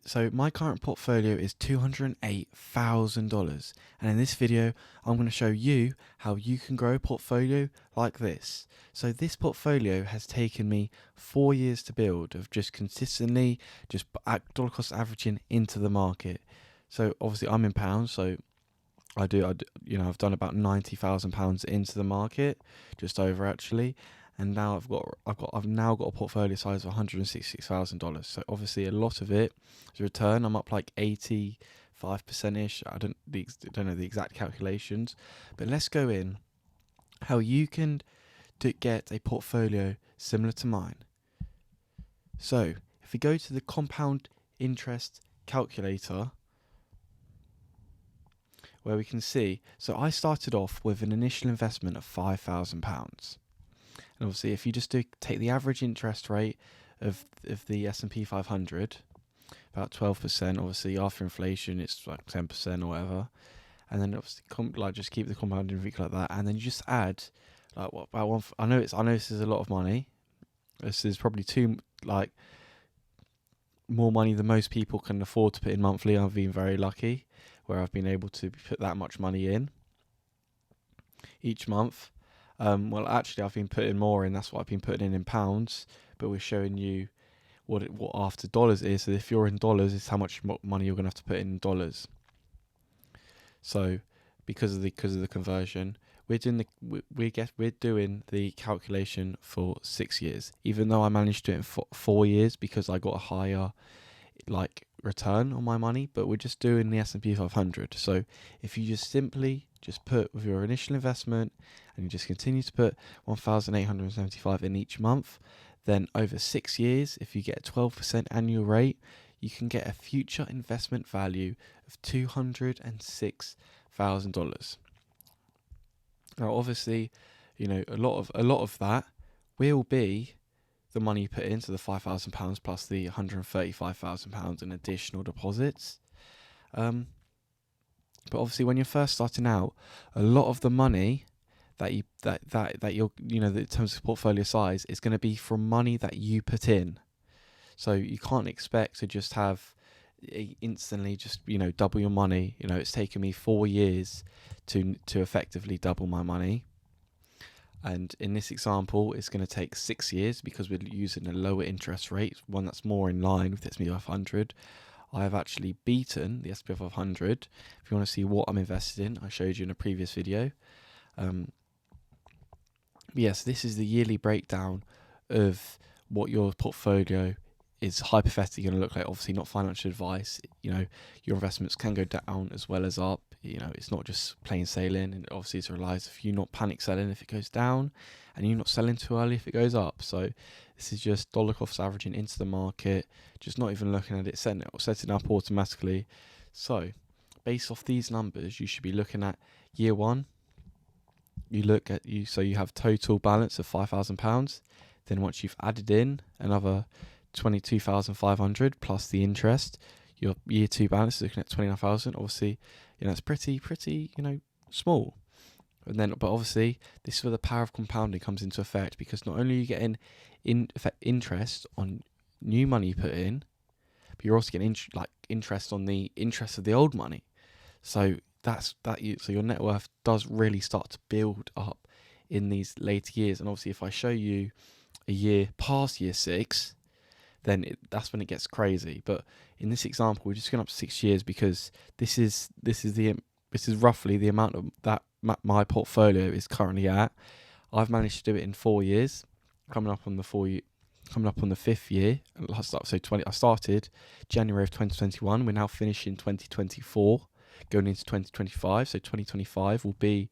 So my current portfolio is $208,000, and in this video I'm going to show you how you can grow a portfolio like this. So this portfolio has taken me 4 years to build, of just consistently just at dollar cost averaging into the market. So obviously I'm in pounds, so I do, I've done about £90,000 into the market, just over actually, and now I've now got a portfolio size of $166,000. So obviously a lot of it is a return. I'm up like 85% ish. I don't know the exact calculations, but let's go in how you can get a portfolio similar to mine. So if we go to the compound interest calculator, where we can see, so I started off with an initial investment of £5,000. And obviously if you just take the average interest rate of the S&P 500, about 12%, obviously after inflation it's like 10% or whatever, and then obviously just keep the compounding rate like that, and then you just add like what about one. I know this is a lot of money. This is probably more money than most people can afford to put in monthly. I've been very lucky where I've been able to put that much money in each month. Well, actually, I've been putting more in. That's what I've been putting in pounds. But we're showing you what after dollars is. So if you're in dollars, it's how much money you're gonna have to put in dollars. So because of the conversion, we're doing the calculation for 6 years. Even though I managed to do it in 4 years because I got a higher return on my money, but we're just doing the S&P 500. So if you just simply put with your initial investment and you just continue to put 1,875 in each month, then over 6 years, if you get a 12% annual rate, you can get a future investment value of $206,000. Now obviously, a lot of that will be the money you put into the £5,000 plus the £135,000 in additional deposits. But obviously, when you're first starting out, a lot of the money that you're in terms of portfolio size is going to be from money that you put in. So you can't expect to just have instantly double your money. It's taken me 4 years to effectively double my money. And in this example, it's going to take 6 years because we're using a lower interest rate, one that's more in line with the S&P 500. I have actually beaten the S&P 500. If you want to see what I'm invested in, I showed you in a previous video. Yes, this is the yearly breakdown of what your portfolio is hypothetically going to look like. Obviously not financial advice. Your investments can go down as well as up. It's not just plain sailing, and obviously it relies if you're not panic selling if it goes down, and you're not selling too early if it goes up. So this is just dollar cost averaging into the market, just not even looking at it, setting up automatically. So based off these numbers, you should be looking at year one. You have total balance of £5,000. Then once you've added in another 22,500 plus the interest, your year two balance is looking at 29,000. Obviously, it's pretty small. But obviously, this is where the power of compounding comes into effect, because not only are you getting interest on new money you put in, but you're also getting interest on the interest of the old money. So so your net worth does really start to build up in these later years. And obviously, if I show you a year past year 6, then that's when it gets crazy. But in this example, we're just going up to 6 years because this is roughly the amount of that my portfolio is currently at. I've managed to do it in 4 years, coming up on the 5th year. I started January of 2021. We're now finishing 2024, going into 2025. So 2025 will be,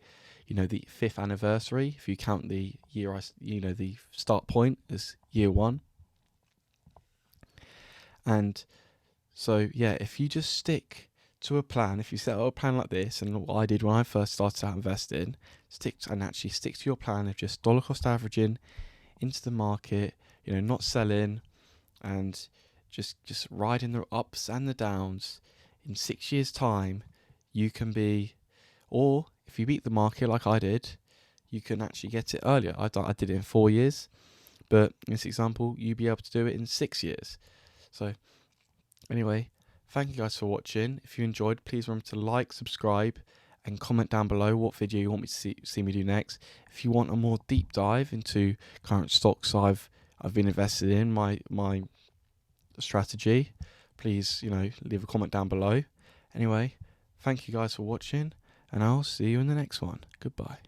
the 5th anniversary if you count the year the start point as year 1. And so, if you just stick to a plan, if you set up a plan like this, and what I did when I first started out investing, stick to your plan of just dollar cost averaging into the market, not selling, and just riding the ups and the downs. In 6 years' time, you can be, or if you beat the market like I did, you can actually get it earlier. I did it in 4 years, but in this example, you'll be able to do it in 6 years. So Anyway, thank you guys for watching. If you enjoyed, please remember to like, subscribe, and comment down below what video you want me to see me do next. If you want a more deep dive into current stocks I've been invested in, my strategy, please leave a comment down below. Anyway, thank you guys for watching, and I'll see you in the next one. Goodbye.